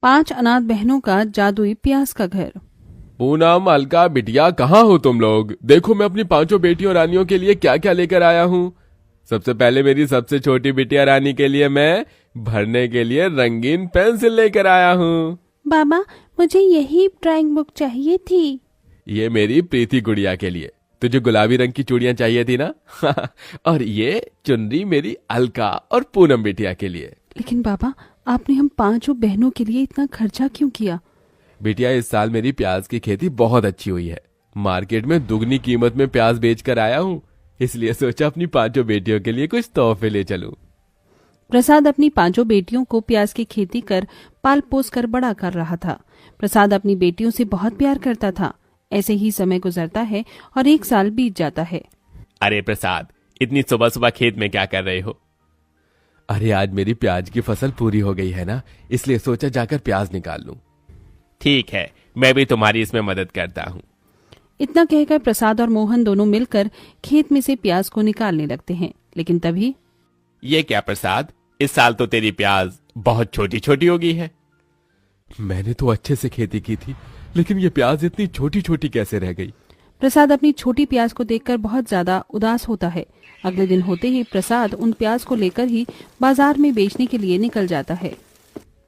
5 अनाथ बहनों का जादुई प्याज का घर। पूनम, अलका, बिटिया, कहाँ हो तुम लोग? देखो मैं अपनी 5 बेटियों रानियों के लिए क्या क्या लेकर आया हूँ। सबसे पहले मेरी सबसे छोटी बिटिया रानी के लिए मैं भरने के लिए रंगीन पेंसिल लेकर आया हूँ। बाबा, मुझे यही ड्राइंग बुक चाहिए थी। ये मेरी प्रीति गुड़िया के लिए। तुझे गुलाबी रंग की चूड़ियां चाहिए थी ना? और ये चुनरी मेरी अलका और पूनम बिटिया के लिए। लेकिन बाबा, आपने हम 5 बहनों के लिए इतना खर्चा क्यों किया? बिटिया, इस साल मेरी प्याज की खेती बहुत अच्छी हुई है। मार्केट में दुगनी कीमत में प्याज बेचकर आया हूँ, इसलिए सोचा अपनी 5 बेटियों के लिए कुछ तोहफे ले चलूं। प्रसाद अपनी 5 बेटियों को प्याज की खेती कर पाल पोस कर बड़ा कर रहा था। प्रसाद अपनी बेटियों से बहुत प्यार करता था। ऐसे ही समय गुजरता है और 1 साल बीत जाता है। अरे प्रसाद, इतनी सुबह सुबह खेत में क्या कर रहे हो? अरे आज मेरी प्याज की फसल पूरी हो गई है ना, इसलिए सोचा जाकर प्याज निकाल लूं। ठीक है, मैं भी तुम्हारी इसमें मदद करता हूँ। इतना कहकर प्रसाद और मोहन दोनों मिलकर खेत में से प्याज को निकालने लगते हैं। लेकिन तभी ये क्या प्रसाद, इस साल तो तेरी प्याज बहुत छोटी छोटी हो गई है। मैंने तो अच्छे से खेती की थी, लेकिन ये प्याज इतनी छोटी छोटी कैसे रह गई? प्रसाद अपनी छोटी प्याज को देखकर बहुत ज्यादा उदास होता है। अगले दिन होते ही प्रसाद उन प्याज को लेकर ही बाजार में बेचने के लिए निकल जाता है।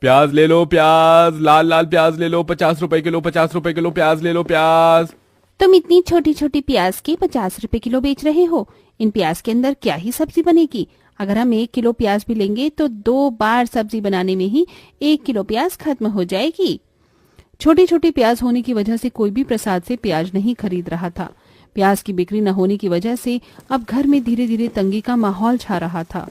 प्याज ले लो, प्याज, लाल लाल प्याज ले लो, 50 रुपए किलो, 50 रुपए किलो प्याज ले लो प्याज। तुम इतनी छोटी छोटी प्याज के 50 रुपए किलो बेच रहे हो? इन प्याज के अंदर क्या ही सब्जी बनेगी? अगर हम 1 किलो प्याज भी लेंगे तो 2 बार सब्जी बनाने में ही 1 किलो प्याज खत्म हो जाएगी। छोटी छोटी प्याज होने की वजह से कोई भी प्रसाद से प्याज नहीं खरीद रहा था। प्याज की बिक्री न होने की वजह से अब घर में धीरे धीरे तंगी का माहौल छा रहा था।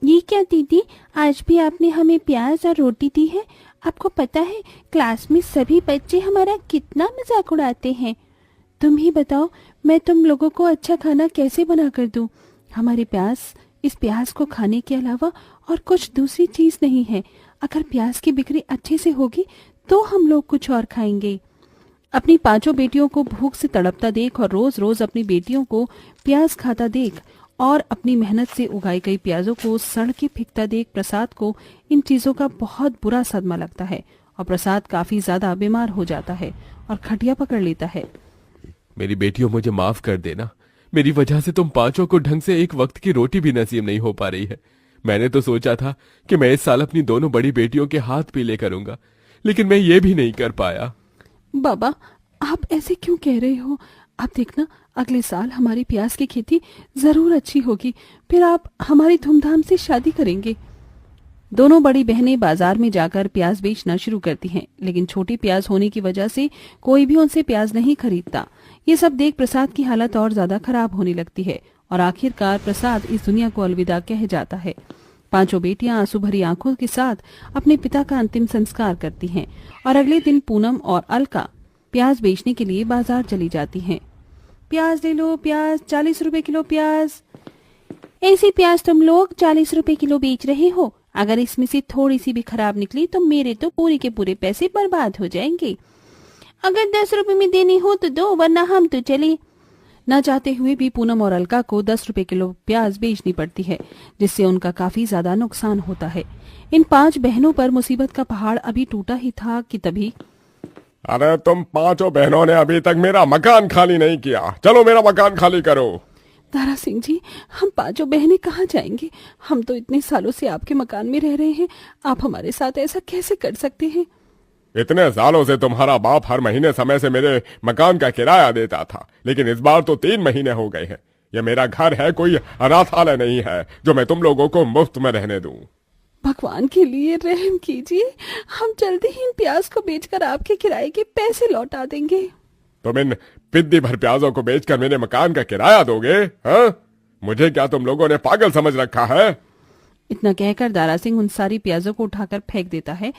ये क्या दीदी, आज भी आपने हमें प्याज और रोटी दी है? आपको पता है क्लास में सभी बच्चे हमारा कितना मजाक उड़ाते हैं। तुम ही बताओ, मैं तुम लोगों को अच्छा खाना कैसे बना कर दूं? हमारे पास इस प्याज को खाने के अलावा और कुछ दूसरी चीज नहीं है। अगर प्याज की बिक्री अच्छे से होगी तो हम लोग कुछ और खाएंगे। अपनी 5 बेटियों को भूख से तड़पता देख और रोज रोज अपनी बेटियों को प्याज खाता देख और अपनी मेहनत से उगाई गई प्याजों को सड़ के फेंकता देख प्रसाद को इन चीजों का बहुत बुरा सदमा लगता है और प्रसाद काफी ज्यादा बीमार हो जाता है और खटिया पकड़ लेता है। मेरी बेटियों, मुझे माफ कर देना। मेरी वजह से तुम 5 को ढंग से एक वक्त की रोटी भी नसीब नहीं हो पा रही है। मैंने तो सोचा था कि मैं इस साल अपनी दोनों बड़ी बेटियों के हाथ पीले करूंगा, लेकिन मैं ये भी नहीं कर पाया। बाबा, आप ऐसे क्यों कह रहे हो? आप देखना, अगले साल हमारी प्याज की खेती जरूर अच्छी होगी, फिर आप हमारी धूमधाम से शादी करेंगे। दोनों बड़ी बहनें बाजार में जाकर प्याज बेचना शुरू करती हैं, लेकिन छोटी प्याज होने की वजह से कोई भी उनसे प्याज नहीं खरीदता। ये सब देख प्रसाद की हालत और ज्यादा खराब होने लगती है और आखिरकार प्रसाद इस दुनिया को अलविदा कह जाता है। 5 बेटियां आंसू भरी आंखों के साथ अपने पिता का अंतिम संस्कार करती हैं और अगले दिन पूनम और अलका प्याज बेचने के लिए बाजार चली जाती हैं। प्याज ले लो, प्याज 40 रुपए किलो प्याज। ऐसी प्याज तुम लोग 40 रुपए किलो बेच रहे हो? अगर इसमें से थोड़ी सी भी खराब निकली तो मेरे तो पूरे के पूरे पैसे बर्बाद हो जाएंगे। अगर 10 रुपए में देनी हो तो दो, वरना हम तो चले। न चाहते हुए भी पूनम और अलका को 10 रुपए किलो प्याज बेचनी पड़ती है, जिससे उनका काफी ज्यादा नुकसान होता है। इन 5 बहनों पर मुसीबत का पहाड़ अभी टूटा ही था कि तभी अरे तुम 5 बहनों ने अभी तक मेरा मकान खाली नहीं किया, चलो मेरा मकान खाली करो। दारा सिंह जी, हम 5 बहनें कहाँ जाएंगे? हम तो इतने सालों से आपके मकान में रह रहे हैं, आप हमारे साथ ऐसा कैसे कर सकते हैं? इतने सालों से तुम्हारा बाप हर महीने समय से मेरे मकान का किराया देता था, लेकिन इस बार तो 3 महीने हो गए हैं। यह मेरा घर है, कोई अनाथालय नहीं है जो मैं तुम लोगों को मुफ्त में रहने दूं। भगवान के लिए रहम कीजिए, हम जल्दी ही इन प्याज को बेचकर आपके किराए के पैसे लौटा देंगे। तुम इन पिद्दी भर प्याजों को बेचकर मेरे मकान का किराया दोगे? हाँ? मुझे क्या तुम लोगों ने पागल समझ रखा है? इतना कहकर दारा सिंह उन सारी प्याजों को उठाकर फेंक देता है।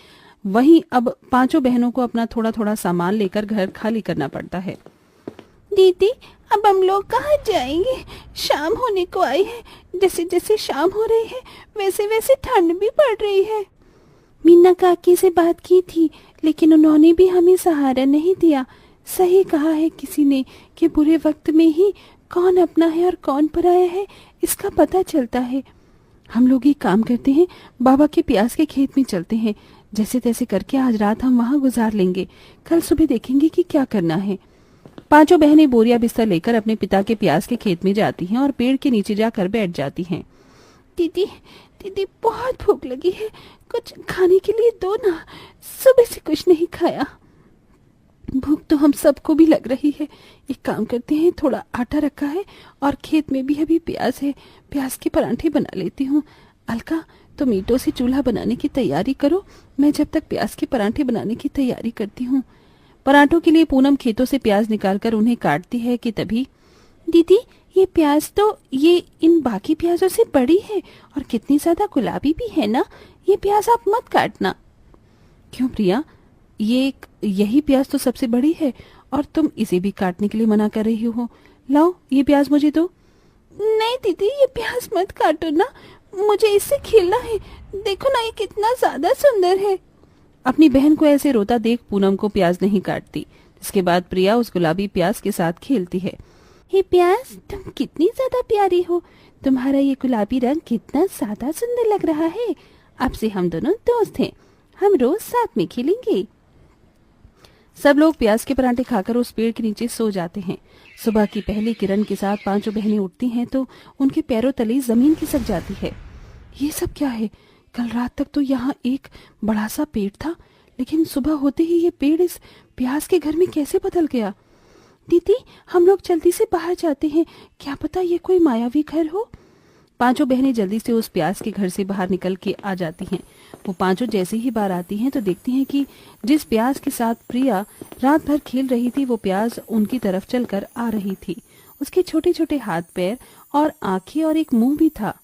वहीं अब 5 बहनों को अपना थोड़ा थोड़ा सामान लेकर घर खाली करना पड़ता है। दीदी, अब हम लोग कहाँ जाएंगे? शाम होने को आई है, जैसे जैसे शाम हो रही है वैसे वैसे ठंड भी पड़ रही है। मीना काकी से बात की थी, लेकिन उन्होंने भी हमें सहारा नहीं दिया। सही कहा है किसी ने कि बुरे वक्त में ही कौन अपना है और कौन पराया है इसका पता चलता है। हम लोग एक काम करते हैं, बाबा के प्याज के खेत में चलते हैं। जैसे तैसे करके आज रात हम वहां गुजार लेंगे, कल सुबह देखेंगे कि क्या करना है। पांचों बहनें बोरिया बिस्तर लेकर अपने पिता के प्याज के खेत में जाती हैं और पेड़ के नीचे जाकर बैठ जाती हैं। दीदी दीदी बहुत भूख लगी है, कुछ खाने के लिए दो ना, सुबह से कुछ नहीं खाया। भूख तो हम सबको भी लग रही है। एक काम करते हैं, थोड़ा आटा रखा है और खेत में भी अभी प्याज है, प्याज के परांठे बना लेती हूँ। अलका, तुम ईंटों से चूल्हा बनाने की तैयारी करो, मैं जब तक प्याज के परांठे बनाने की तैयारी करती हूँ। परांठों के लिए पूनम खेतों से प्याज निकालकर उन्हें काटती है कि तभी, दीदी ये प्याज तो ये इन बाकी प्याजों से बड़ी है और कितनी ज्यादा गुलाबी भी है ना, ये प्याज आप मत काटना। क्यों प्रिया, यही प्याज तो सबसे बड़ी है और तुम इसे भी काटने के लिए मना कर रही हो। लाओ ये प्याज मुझे दो। नहीं दीदी, ये प्याज मत काटो ना, मुझे इससे खेलना है, देखो ना ये कितना ज्यादा सुंदर है। अपनी बहन को ऐसे रोता देख पूनम को प्याज नहीं काटती। जिसके बाद प्रिया उस गुलाबी प्याज के साथ खेलती है। हे प्याज, तुम कितनी ज्यादा प्यारी हो, तुम्हारा ये गुलाबी रंग कितना ज्यादा सुंदर लग रहा है। अब से हम दोनों दोस्त हैं, हम रोज साथ में खेलेंगे। सब लोग प्याज के परांठे खाकर उस पेड़ के नीचे सो जाते हैं। सुबह की पहली किरण के साथ पांचों बहनें उठती हैं तो उनके पैरों तले जमीन खिसक जाती है। ये सब क्या है? कल रात तक तो यहाँ एक बड़ा सा पेड़ था, लेकिन सुबह होते ही ये पेड़ इस प्याज के घर में कैसे बदल गया? दीदी, हम लोग जल्दी से बाहर जाते हैं, क्या पता ये कोई मायावी घर हो। पांचों बहनें जल्दी से उस प्याज के घर से बाहर निकल के आ जाती हैं। वो पांचों जैसे ही बाहर आती हैं तो देखती हैं कि जिस प्याज के साथ प्रिया रात भर खेल रही थी वो प्याज उनकी तरफ चलकर आ रही थी। उसके छोटे छोटे हाथ पैर और आंखें और एक मुंह भी था।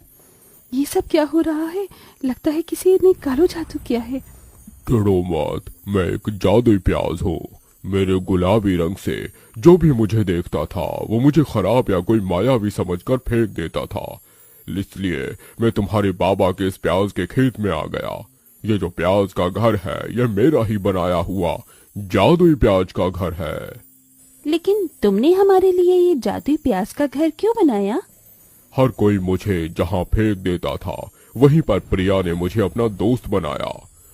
ये सब क्या हो रहा है? लगता है किसी ने कालो जादू किया है। डरो मत, मैं एक जादुई प्याज हूँ। मेरे गुलाबी रंग से जो भी मुझे देखता था वो मुझे खराब या कोई मायावी समझकर फेंक देता था, इसलिए मैं तुम्हारे बाबा के इस प्याज के खेत में आ गया। ये जो प्याज का घर है ये मेरा ही बनाया हुआ जादुई प्याज का घर है। लेकिन तुमने हमारे लिए ये जादुई प्याज का घर क्यों बनाया? हर कोई मुझे जहाँ फेंक देता था वहीं पर प्रिया ने मुझे अपना दोस्त बनाया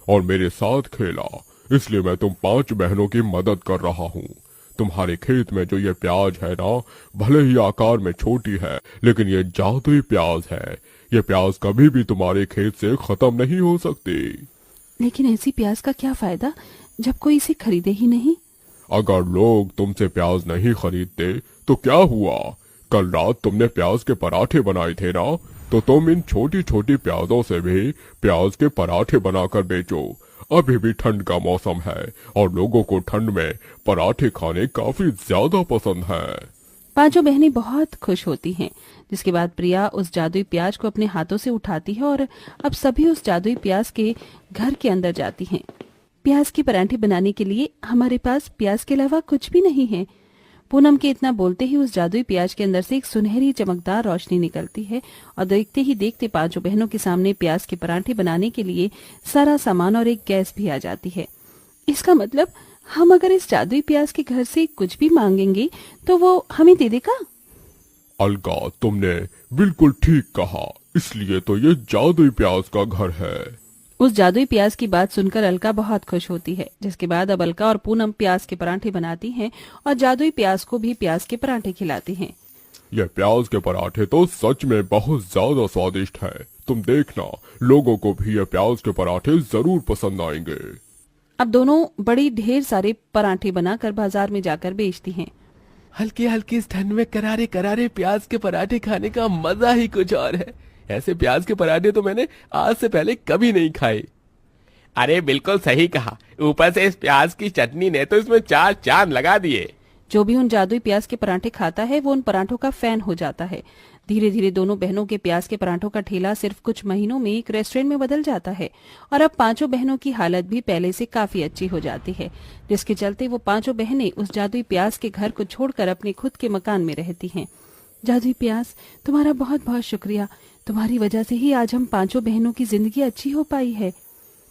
और मेरे साथ खेला, इसलिए मैं तुम 5 बहनों की मदद कर रहा हूँ। तुम्हारे खेत में जो ये प्याज है ना, भले ही आकार में छोटी है लेकिन ये जादुई प्याज है। ये प्याज कभी भी तुम्हारे खेत से खत्म नहीं हो सकती। लेकिन ऐसी प्याज का क्या फायदा जब कोई इसे खरीदे ही नहीं? अगर लोग तुमसे प्याज नहीं खरीदते तो क्या हुआ? कल रात तुमने प्याज के पराठे बनाए थे ना, तो तुम इन छोटी छोटी प्याजों से भी प्याज के पराठे बनाकर बेचो। अभी भी ठंड का मौसम है और लोगों को ठंड में पराठे खाने काफी ज्यादा पसंद है। पांचों बहनें बहुत खुश होती हैं। जिसके बाद प्रिया उस जादुई प्याज को अपने हाथों से उठाती है और अब सभी उस जादुई प्याज के घर के अंदर जाती हैं। प्याज के पराठे बनाने के लिए हमारे पास प्याज के अलावा कुछ भी नहीं है। पूनम के इतना बोलते ही उस जादुई प्याज के अंदर से एक सुनहरी चमकदार रोशनी निकलती है और देखते ही देखते पांचों बहनों के सामने प्याज के पराठे बनाने के लिए सारा सामान और एक गैस भी आ जाती है। इसका मतलब हम अगर इस जादुई प्याज के घर से कुछ भी मांगेंगे तो वो हमें दे देगा? अलका, तुमने बिल्कुल ठीक कहा, इसलिए तो ये जादुई प्याज का घर है। उस जादुई प्याज की बात सुनकर अलका बहुत खुश होती है। जिसके बाद अब अलका और पूनम प्याज के पराठे बनाती हैं और जादुई प्याज को भी प्याज के पराठे खिलाती हैं। ये प्याज के पराठे तो सच में बहुत ज्यादा स्वादिष्ट है। तुम देखना, लोगों को भी ये प्याज के पराठे जरूर पसंद आएंगे। अब दोनों बड़ी ढेर सारे पराठे बनाकर बाजार में जाकर बेचती हैं। हल्की हल्की इस ठंड में करारे करारे प्याज के पराठे खाने का मजा ही कुछ और है। ऐसे प्याज के पराठे तो मैंने आज से पहले कभी नहीं खाए। अरे बिल्कुल सही कहा, ऊपर से इस प्याज की चटनी ने तो इसमें 4 चांद लगा दिए। जो भी उन जादुई प्याज के पराठे खाता है वो उन पराठों का फैन हो जाता है। धीरे धीरे दोनों बहनों के प्याज के पराठों का ठेला सिर्फ कुछ महीनों में एक रेस्टोरेंट में बदल जाता है और अब पांचों बहनों की हालत भी पहले से काफी अच्छी हो जाती है, जिसके चलते वो पांचों बहनें उस जादुई प्याज के घर को छोड़कर अपने खुद के मकान में रहती हैं। जादुई प्याज, तुम्हारा बहुत बहुत शुक्रिया। तुम्हारी वजह से ही आज हम पांचों बहनों की जिंदगी अच्छी हो पाई है।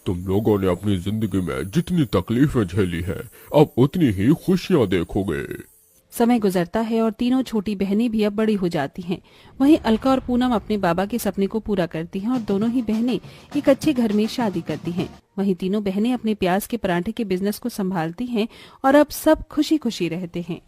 तुम लोगों ने अपनी जिंदगी में जितनी तकलीफें झेली है अब उतनी ही खुशियां देखोगे। समय गुजरता है और तीनों छोटी बहनें भी अब बड़ी हो जाती हैं। वहीं अलका और पूनम अपने बाबा के सपने को पूरा करती हैं और दोनों ही बहनें एक अच्छे घर में शादी करती हैं। वहीं तीनों बहनें अपने प्याज के पराठे के बिजनेस को संभालती हैं और अब सब खुशी खुशी रहते हैं।